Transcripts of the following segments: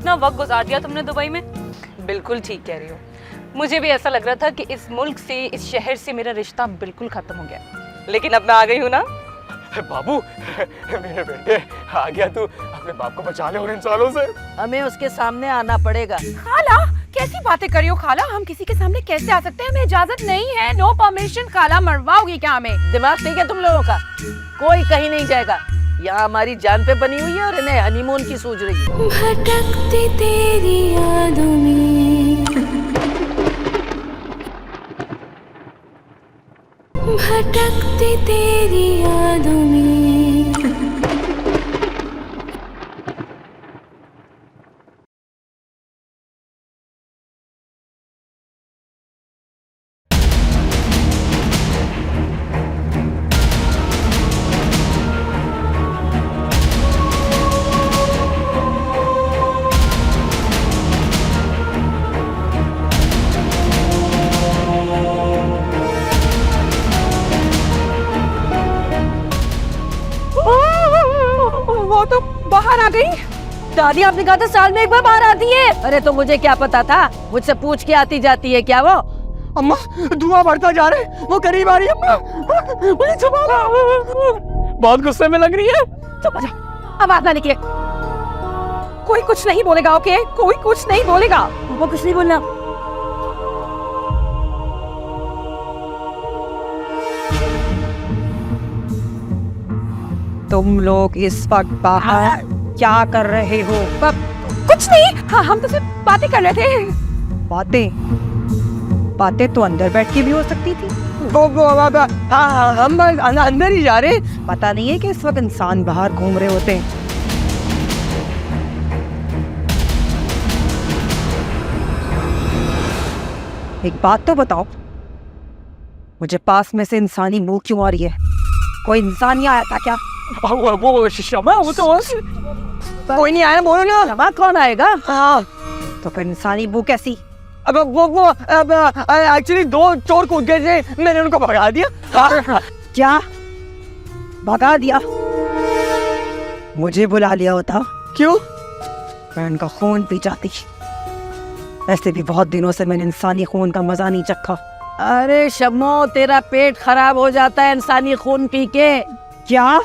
इतना वक्त गुजार दिया तुमने दुबई में। बिल्कुल ठीक कह रही हो। मुझे भी ऐसा लग रहा था कि इस मुल्क से, इस शहर से मेरा रिश्ता बिल्कुल खत्म हो गया, लेकिन अब मैं आ गई हूँ ना। बाबू मेरे बेटे, आ गया तू। अपने बाप को बचा ले उन इंसानों से। हमें उसके सामने आना पड़ेगा। खाला कैसी बातें करी हो खाला, हम किसी के सामने कैसे आ सकते हैं, हमें इजाजत नहीं है। No permission. खाला मरवाओगी क्या हमें? दिमाग ठीक है तुम लोगों का? कोई कहीं नहीं जाएगा, यहाँ हमारी जान पे बनी हुई है और इन्हें हनीमून की सूझ रही है। भटकती तेरी यादों में, भटकती तेरी यादों में। वो तो बाहर आ गई। दादी आपने कहा था साल में एक बार बाहर आती है। अरे तो मुझे क्या पता था, मुझसे पूछ के आती जाती है क्या वो? अम्मा धुआं बढ़ता जा रहा है, वो करीब आ रही है। अम्मा मुझे छुपा लो। बहुत गुस्से में लग रही है। चुप हो जा, आवाज ना निकले। कोई कुछ नहीं बोलेगा, ओके? कोई कुछ नहीं बोलेगा। वो कुछ नहीं बोलना। तुम लोग इस वक्त बाहर क्या कर रहे हो? कुछ नहीं। हाँ, हम तो सिर्फ बातें कर रहे थे। बातें तो अंदर बैठ के भी हो सकती थी। हाँ, हम अंदर ही जा रहे। पता नहीं है कि इस वक्त इंसान बाहर घूम रहे होते हैं। एक बात तो बताओ, मुझे पास में से इंसानी मुंह क्यों आ रही है? कोई इंसान नहीं आया था क्या? वो शमा, वो तो कोई नहीं आया, बोलो ना। क्षमा कौन आएगा? हाँ, तो फिर इंसानी मुंह कैसी? अब वो एक्चुअली दो चोर कूद गए थे, मैंने उनको भगा दिया। क्या भगा दिया? मुझे बुला लिया होता। क्यों? मैं उनका खून पी जाती। ऐसे भी बहुत दिनों से मैंने इंसानी खून का मजा नहीं चखा। अरे शम्मो, तेरा पेट खराब हो जाता है इंसानी खून पी के। क्या?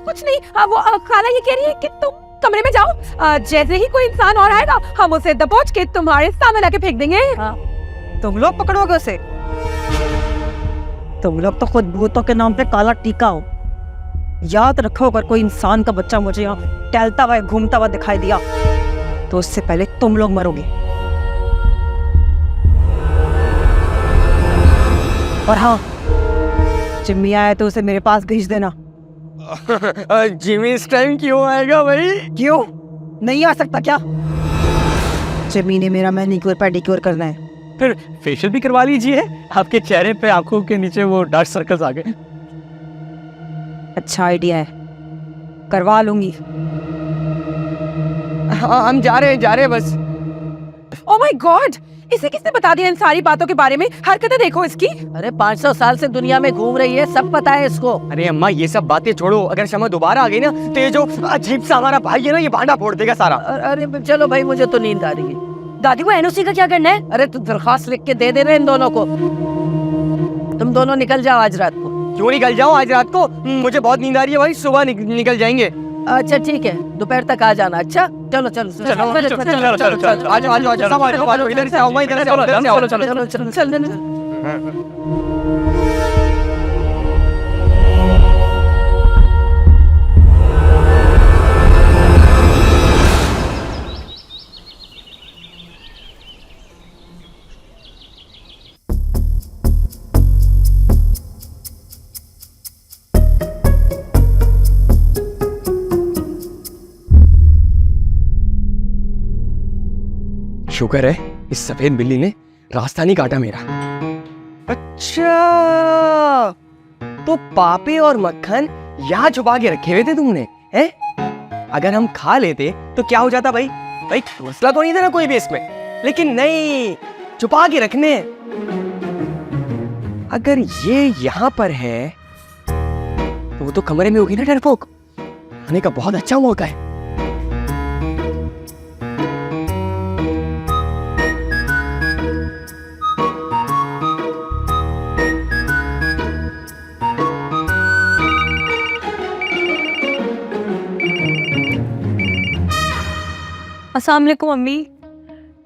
कुछ नहीं। वो खाला ये कह रही है कि तुम कमरे में जाओ, जैसे ही कोई इंसान और आएगा हम उसे दबोच के तुम्हारे सामने लाके फेंक देंगे। तुम लोग पकड़ोगे उसे? तुम लोग तो खुद भूतों के नाम पे काला टीका हो। याद रखो, अगर कोई इंसान का बच्चा मुझे यहाँ टहलता हुआ घूमता हुआ दिखाई दिया तो उससे पहले तुम लोग मरोगे। और हाँ, जिम्मी आया तो उसे मेरे पास भेज देना। जिमी इस टाइम क्यों आएगा भाई? क्यों नहीं आ सकता क्या? जिम्मी ने मेरा मैनिक्योर पेडिक्योर करना है। फिर फेशियल भी करवा लीजिए। आपके चेहरे पे आंखों के नीचे वो डार्क सर्कल्स आ गए। अच्छा आइडिया है, करवा लूंगी। हाँ, हम जा रहे हैं बस। ओह माय गॉड, इसे किसने बता दिया इन सारी बातों के बारे में? हरकतें देखो इसकी। अरे 500 साल से दुनिया में घूम रही है, सब पता है इसको। अरे अम्मा ये सब बातें छोड़ो, अगर शमा दोबारा आ गई ना तो ये जो अजीब सा हमारा भाई है ना, ये भांडा फोड़ देगा सारा। अरे चलो भाई, मुझे तो नींद आ रही है। दादी को एनओसी का क्या करना है? अरे तू दरखास्त लिख के दे दे रहे इन दोनों को। तुम दोनों निकल जाओ आज रात को। क्यों निकल जाओ आज रात को? मुझे बहुत नींद आ रही है भाई, सुबह निकल जाएंगे। अच्छा ठीक है, दोपहर तक आ जाना। अच्छा चलो चलो चलो आ जाओ सब आ जाओ, इधर से आओ, मैं इधर से आओ, चलो। शुक्र है इस सफेद बिल्ली ने रास्ता नहीं काटा मेरा। अच्छा, तो पापे और मक्खन यहाँ छुपा के रखे हुए थे तुमने, हैं? अगर हम खा लेते तो क्या हो जाता भाई? भाई मसला तो नहीं था ना कोई भी इसमें, लेकिन नहीं, छुपा के रखने। अगर ये यहाँ पर है तो वो तो कमरे में होगी ना डरपोक। आने का बहुत अच्छा मौका है। अस्सलाम वालेकुम अम्मी।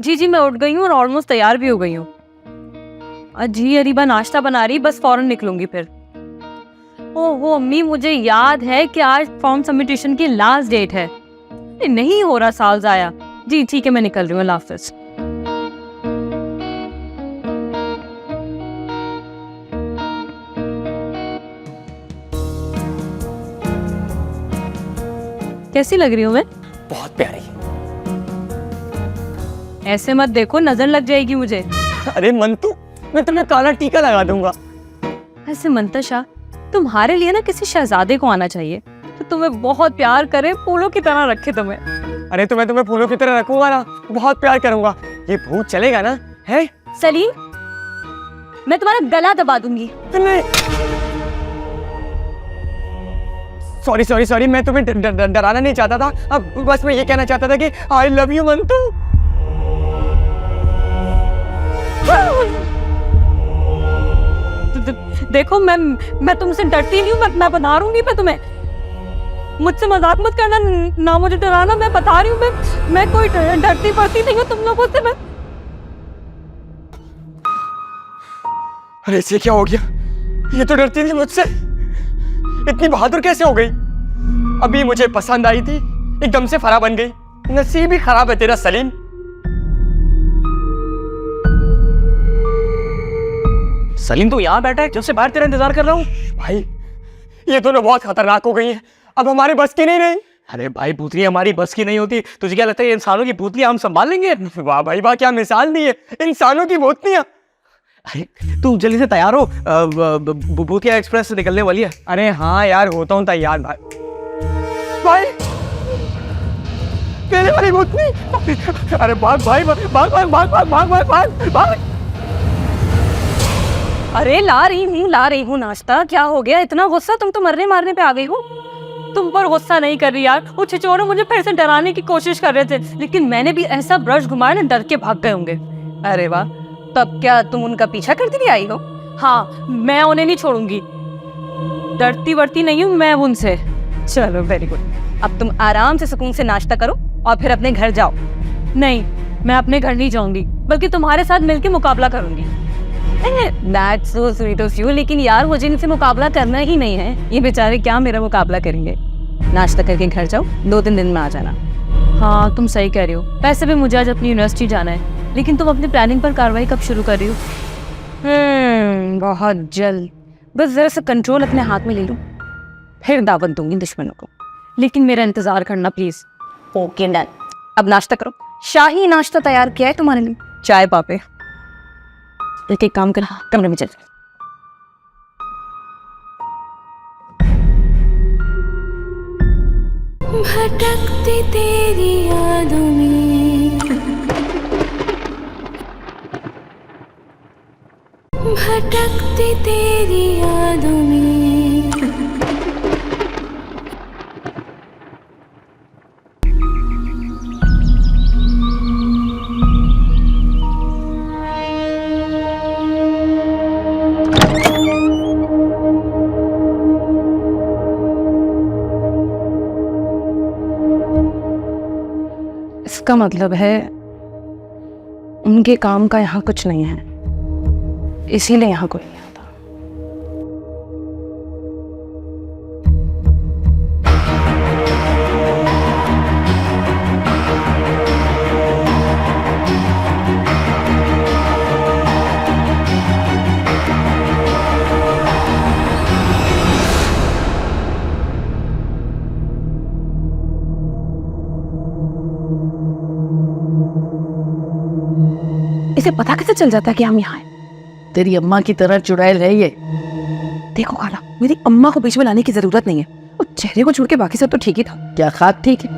जी मैं उठ गई हूँ और ऑलमोस्ट तैयार भी हो गई हूँ। जी अरीबा नाश्ता बना रही, बस फौरन निकलूंगी फिर। ओहो अम्मी, मुझे याद है कि आज फॉर्म सबमिटेशन की लास्ट डेट है। नहीं हो रहा साल जाया। जी ठीक है, मैं निकल रही हूँ। अल्लाह हाफ़िज़। कैसी लग रही हूँ मैं? बहुत प्यारी। ऐसे मत देखो, नजर लग जाएगी मुझे। अरे मंतू, मैं तुम्हें काला टीका लगा दूंगा। ऐसे मंतशा, तुम्हारे लिए ना किसी शहजादे को आना चाहिए तो तुम्हें बहुत प्यार करे, फूलों की तरह रखे तुम्हें। अरे तो मैं तुम्हें फूलों की तरह रखूंगा ना, बहुत प्यार करूंगा। ये भूत चलेगा ना? है सलीम, मैं तुम्हारा गला दबा दूंगी। नहीं, सॉरी सॉरी सॉरी, मैं तुम्हें डराना नहीं चाहता था। अब बस मैं ये कहना चाहता था कि आई लव यू मंतू। देखो मैं तुमसे डरती नहीं हूँ, मैं बता दूंगी मैं तुम्हें। मुझसे मजाक मत करना, ना मुझे डराना। मैं बता रही हूँ, मैं कोई डरती पड़ती नहीं हूँ तुम लोगों से। मैं अरे इसे क्या हो गया? ये तो डरती थी मुझसे, इतनी बहादुर कैसे हो गई? अभी मुझे पसंद आई थी, एकदम से फरा बन गई। नसीब ही खराब है तेरा सलीम। सलीम तो यहाँ बैठा है, जब से बाहर तेरा इंतजार कर रहा हूँ। भाई ये दोनों बहुत खतरनाक हो गई हैं, अब हमारे बस की नहीं रही। अरे भाई, पुतली हमारी बस की नहीं होती। तुझे क्या लगता है इंसानों की पुतली हम संभाल लेंगे? वाह भाई वाह, क्या मिसाल दी है, इंसानों की भूतनियां। अरे तू जल्दी से तैयार हो, भूतिया एक्सप्रेस से निकलने वाली है। अरे हाँ यार, होता हूँ तैयार। भाई भाई पहले वाली भूतनी। अरे भाग भाई, भाग भाग भाग भाग भाग भाग भाग भाग। अरे ला रही हूँ नाश्ता। क्या हो गया इतना गुस्सा? तुम तो मरने मारने पे आ गई हो। तुम पर गुस्सा नहीं कर रही यार, वो छिछोरे मुझे फिर से डराने की कोशिश कर रहे थे, लेकिन मैंने भी ऐसा ब्रश घुमाया ना, डर के भाग गए होंगे। अरे वाह, तब क्या तुम उनका पीछा करती भी आई हो? हाँ, मैं उन्हें नहीं छोड़ूंगी, डरती वरती नहीं हूँ मैं उनसे। चलो वेरी गुड। अब तुम आराम से सुकून से नाश्ता करो और फिर अपने घर जाओ। नहीं, मैं अपने घर नहीं जाऊंगी, बल्कि तुम्हारे साथ मिलके मुकाबला करूंगी। That's so sweet of you, लेकिन यार मुझे इनसे मुकाबला करना ही नहीं है। ये बेचारे क्या मेरा मुकाबला करेंगे? नाश्ता करके घर जाओ, 2-3 दिन में आ जाना। हाँ तुम सही कह रही हो। वैसे भी मुझे आज अपनी यूनिवर्सिटी जाना है, लेकिन तुम अपनी प्लानिंग पर कार्रवाई कब शुरू कर रही हो? बहुत जल्द। बस जरा सा कंट्रोल अपने हाथ में ले लूं, फिर दावत दूंगी दुश्मनों को। लेकिन मेरा इंतजार करना प्लीज। Okay done. अब नाश्ता करो। शाही नाश्ता तैयार किया है तुम्हारे लिए, चाय पापे। एक काम कर, कमरे में चल। भटकती तेरी यादों में, भटकती तेरी यादों में। इसका मतलब है उनके काम का यहाँ कुछ नहीं है, इसीलिए यहाँ कोई नहीं आता। इसे पता कैसे चल जाता है कि हम यहाँ हैं? तेरी अम्मा की तरह चुड़ैल है ये। देखो खाला, मेरी अम्मा को बीच में लाने की जरूरत नहीं है। और चेहरे को छोड़ के बाकी सब तो ठीक ही था। क्या खाक ठीक है?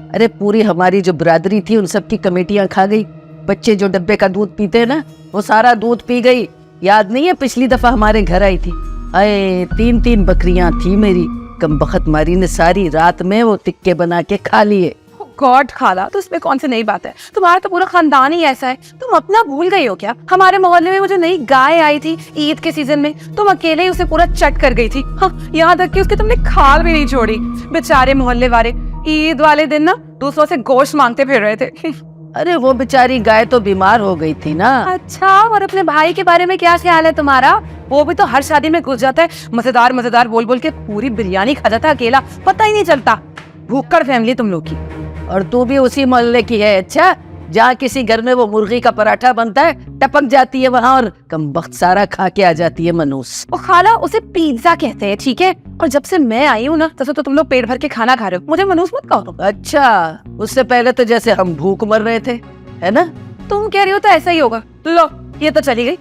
अरे पूरी हमारी जो बिरादरी थी उन सब की कमेटियां खा गई। बच्चे जो डब्बे का दूध पीते हैं ना, वो सारा दूध पी गई। याद नहीं है पिछली दफा हमारे घर आई थी? अरे 3-3 बकरियां थी मेरी। कमबख्त मारी ने सारी रात में वो टिक्के बना के खा लिए। गॉड खाला, तो इसमें कौन सी नई बात है? तुम्हारा तो पूरा खानदान ही ऐसा है। तुम अपना भूल गई हो क्या? हमारे मोहल्ले में वो जो नई गाय आई थी ईद के सीजन में, तुम अकेले ही उसे पूरा चट कर गई थी। हाँ, यहाँ तक कि उसके तुमने खाल भी नहीं छोड़ी। बेचारे मोहल्ले वाले ईद वाले दिन ना दूसरों से गोश्त मांगते फिर रहे थे। अरे वो बेचारी गाय तो बीमार हो गई थी ना। अच्छा, और अपने भाई के बारे में क्या ख्याल है तुम्हारा? वो भी तो हर शादी में घुस जाता है, मजेदार मजेदार बोल बोल के पूरी बिरयानी खा जाता है अकेला, पता ही नहीं चलता। भूखड़ फैमिली तुम लोग की। और तू भी उसी मोहल्ले की है? अच्छा, जहाँ किसी घर में वो मुर्गी का पराठा बनता है टपक जाती है वहाँ और कमबख्त सारा खा के आ जाती है मनूस। वो खाला उसे पिज्जा कहते हैं, ठीक है? और जब से मैं आई हूँ ना तब से तो तुम लोग पेट भर के खाना खा रहे हो, मुझे मनूस मत कहो। अच्छा, उससे पहले तो जैसे हम भूख मर रहे थे, है ना? तुम कह रही हो तो ऐसा ही होगा। लो, ये तो चली गई।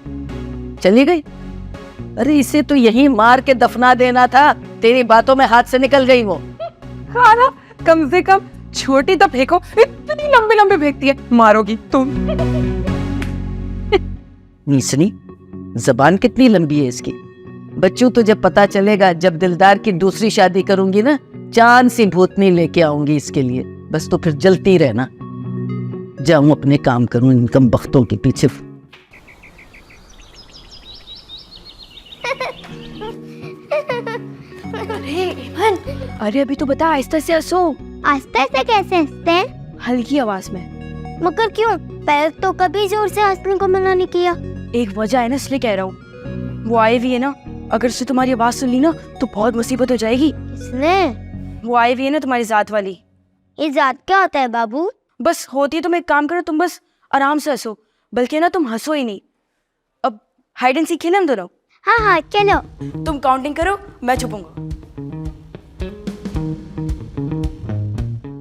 चली गई? अरे इसे तो यहीं मार के दफना देना था, तेरी बातों में हाथ से निकल गई वो। खाला कम से कम छोटी तो फेंको, इतनी लंबी लंबी फेंकती है, मारोगी तुम। नीसनी, जबान कितनी लंबी है इसकी। बच्चों तो जब पता चलेगा, जब दिलदार की दूसरी शादी करूंगी ना, चांद सी भूतनी लेके आऊंगी इसके लिए। बस तो फिर जलती रहना, जाऊं अपने काम करूं इन कमबख्तों के पीछे। अरे अभी तो बता, आहिस्ता से हंसो। आस्ते से कैसे हंसते हैं? हल्की आवाज में। मगर क्यों? पहले तो कभी जोर से हंसने को मना नहीं किया। एक वजह है ना, इसलिए कह रहा हूँ। वो आई हुई है ना, अगर उससे तुम्हारी आवाज सुन ली ना तो बहुत मुसीबत हो जाएगी। किसने? वो आई हुई है ना, तुम्हारी जात वाली। ये जात क्या होता है बाबू? बस होती है। तुम एक काम करो, तुम बस आराम से हंसो, बल्कि ना तुम हंसो ही नहीं। अब हाइड एंड सीक खेलें हम दोनों। हाँ हाँ चलो। तुम काउंटिंग करो, मैं छुपूंगा।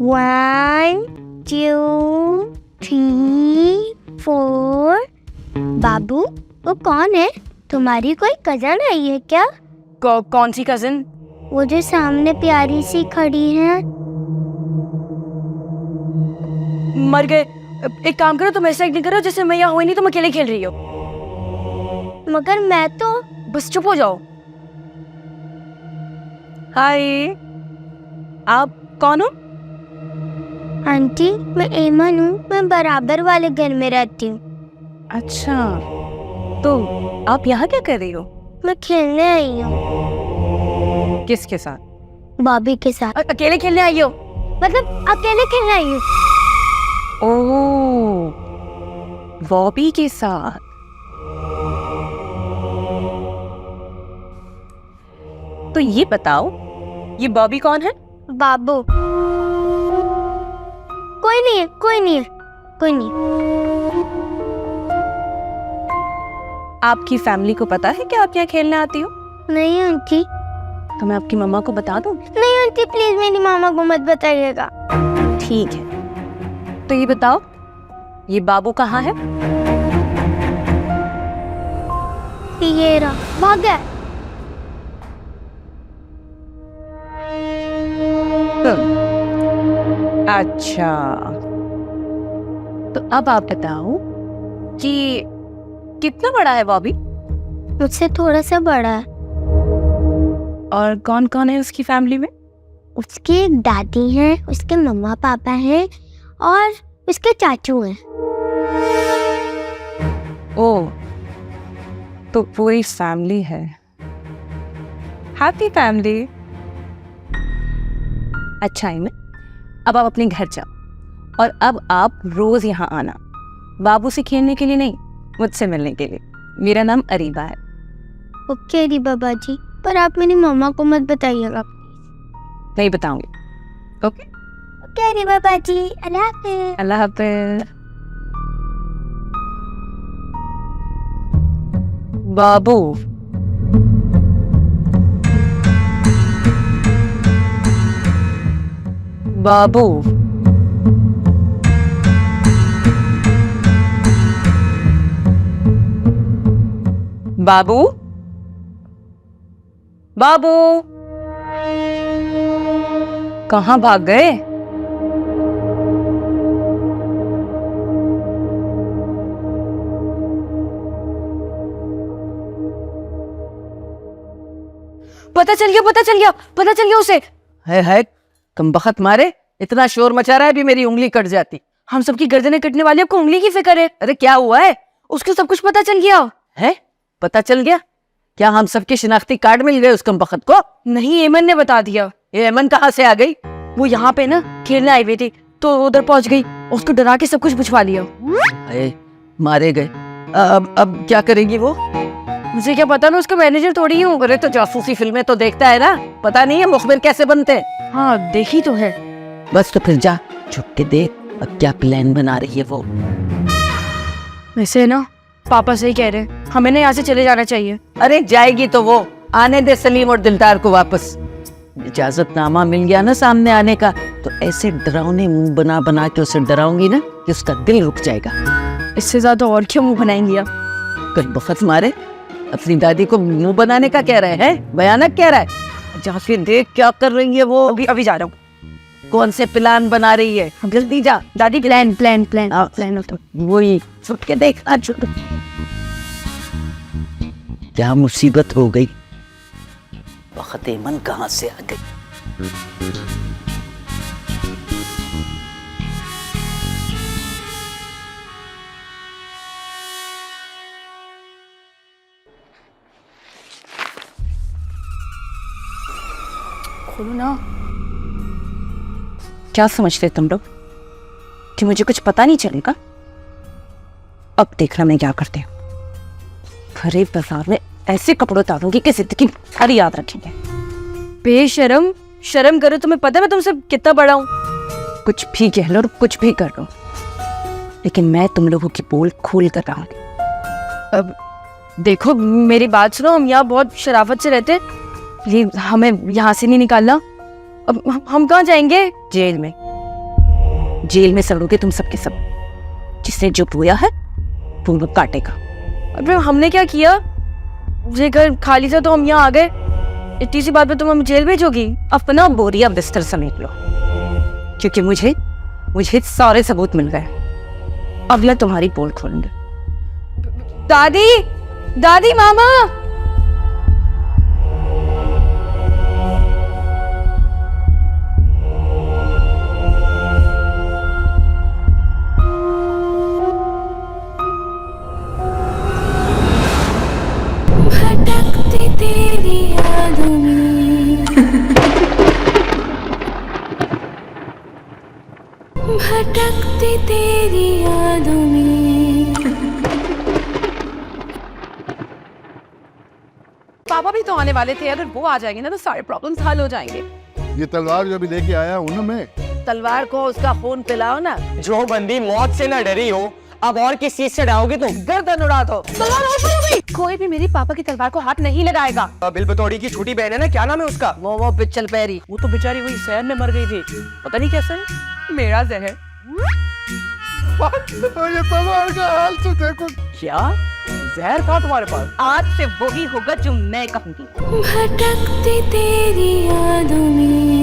1 2 3 4। बाबू, वो कौन है? तुम्हारी कोई कजन आई है क्या? कौन सी कजिन? वो जो सामने प्यारी सी खड़ी है। मर गए। एक काम करो, तुम ऐसा एक्टिंग करो जैसे मैं यहाँ हुई नहीं, तुम अकेले खेल रही हो। मगर मैं तो। बस चुप हो जाओ। हाय, आप कौन हो? आंटी, मैं एमन हूँ, मैं बराबर वाले घर में रहती हूँ। अच्छा, तो आप यहाँ क्या कर रही हो? मैं खेलने आई हूँ। किसके साथ? बॉबी के साथ। अकेले खेलने आई हो? मतलब अकेले खेलने आई हूँ। ओह, बॉबी के साथ। तो ये बताओ, ये बॉबी कौन है? बाबू। कोई नहीं है, कोई नहीं है, कोई नहीं। आपकी फैमिली को पता है कि आप यहाँ खेलने आती हो? नहीं आंटी। तो मैं आपकी मम्मा को बता दूं? नहीं आंटी, प्लीज मेरी मामा को मत बताइएगा। ठीक है, तो ये बताओ, ये बाबू कहाँ है? ये रहा, भाग गया। अच्छा, तो अब आप बताओ कि कितना बड़ा है बॉबी? मुझसे थोड़ा सा बड़ा है। और कौन कौन है उसकी फैमिली में? उसकी एक दादी है, उसके मम्मा पापा हैं और उसके चाचू हैं। ओह, तो पूरी फैमिली है। Happy family. अच्छा है ना, अब आप अपने घर जाओ और अब आप रोज यहाँ आना, बाबू से खेलने के लिए नहीं, मुझसे मिलने के लिए। मेरा नाम अरीबा है। ओके अरीबा बाजी, पर आप मेरी मम्मा को मत बताइएगा। नहीं बताऊंगी। ओके ओके अरीबा बाजी, अल्लाह हाफिज़। अल्लाह हाफिज़। बाबू, बाबू, बाबू, बाबू, कहाँ भाग गए? पता चल गया, पता चल गया, पता चल गया उसे। है कमबख्त मारे, इतना शोर मचा रहा है, अभी मेरी उंगली कट जाती। हम सबकी गर्दनें कटने वाली, आपको उंगली की फिक्र है? अरे क्या हुआ है? उसको सब कुछ पता चल गया है? पता चल गया? क्या हम सबके शिनाख्ती कार्ड मिल गए उस कमबख्त को? नहीं, एमन ने बता दिया। ये एमन कहाँ से आ गई? वो यहाँ पे ना खेलने आई हुई थी तो उधर पहुंच गई, उसको डरा के सब कुछ पूछवा लिया। अरे मारे गए। अब क्या करेगी वो? मुझे क्या पता, मैं उसका मैनेजर थोड़ी ही हूँ। अरे तो जासूसी फिल्में तो देखता है ना, पता नहीं है मुखबिर कैसे बनते हैं। हाँ देखी तो है। बस तो फिर जा छुप के देख अब क्या प्लान बना रही है वो। वैसे ना पापा सही कह रहे हैं, हमें ना यहाँ से चले जाना चाहिए। अरे जाएगी तो वो, आने दे सलीम और दिलदार को वापस। इजाजतनामा मिल गया ना सामने आने का, तो ऐसे डरावने मुंह बना बना के उसे डराऊंगी ना कि उसका दिल रुक जाएगा। इससे ज्यादा और क्या मुंह बनाएंगी आप? कल बखत मारे अपनी दादी को मुंह बनाने का कह रहे हैं, भयानक कह रहा है। जाके देख क्या कर रही है वो। अभी जा रहा हूँ। कौन से प्लान बना रही है, जल्दी जा। दादी प्लान प्लान प्लान प्लान होता। वही छुप के देख। क्या मुसीबत हो गई, वक्त मन कहाँ से आ गई। खोलो ना। क्या समझते तुम लोग कि मुझे कुछ पता नहीं चलेगा? अब देखना मैं क्या करती हूँ। भरे बाजार में ऐसे कपड़े उतारूंगी कि जिंदगी भर याद रखेंगे। बेशरम, शर्म करो। तुम्हें पता है मैं तुमसे कितना बड़ा हूँ? कुछ भी कह लो और कुछ भी कर लो, लेकिन मैं तुम लोगों की पोल खोल कर रहूंगी। अब देखो मेरी बात सुनो, हम यहाँ बहुत शराफत से रहते, प्लीज हमें यहाँ से नहीं निकालना। अब हम कहाँ जाएंगे? जेल में। जेल में सड़ोगे तुम सबके सब। जिसने जो बोया है वो लोग काटेगा। अरे हमने क्या किया? ये घर खाली था तो हम यहाँ आ गए। इतनी सी बात पे तुम हमें जेल भेजोगी? अपना बोरिया बिस्तर समेट लो, क्योंकि मुझे सारे सबूत मिल गए। अब मैं तुम्हारी पोल खोलूंगी। दादी, दादी, मामा। भटकती तेरी यादों में, भटकती तेरी यादों में। पापा भी तो आने वाले थे, अगर वो आ जाएंगे ना तो सारे प्रॉब्लम्स हल हो जाएंगे। ये तलवार जो अभी लेके आया हूं ना मैं, तलवार को उसका खून पिलाओ ना। जो बंदी मौत से न डरी हो, अब और किस चीज से डराओगे तुम? गर्दन उड़ा दो। तलवार और पड़ गई। कोई भी मेरी पापा की तलवार को हाथ नहीं लगाएगा। बिल बतौड़ी की छोटी बहन है ना, क्या नाम है उसका? मोमो पिच्चल पैरी। वो तो बेचारी वही शहर में मर गई थी, पता नहीं कैसे। मेरा जहर। तो ये तलवार का हाल तो देखो। क्या जहर था तुम्हारे पास? आज से वही होगा जो मैं कहूंगी। भटकती तेरी यादों में,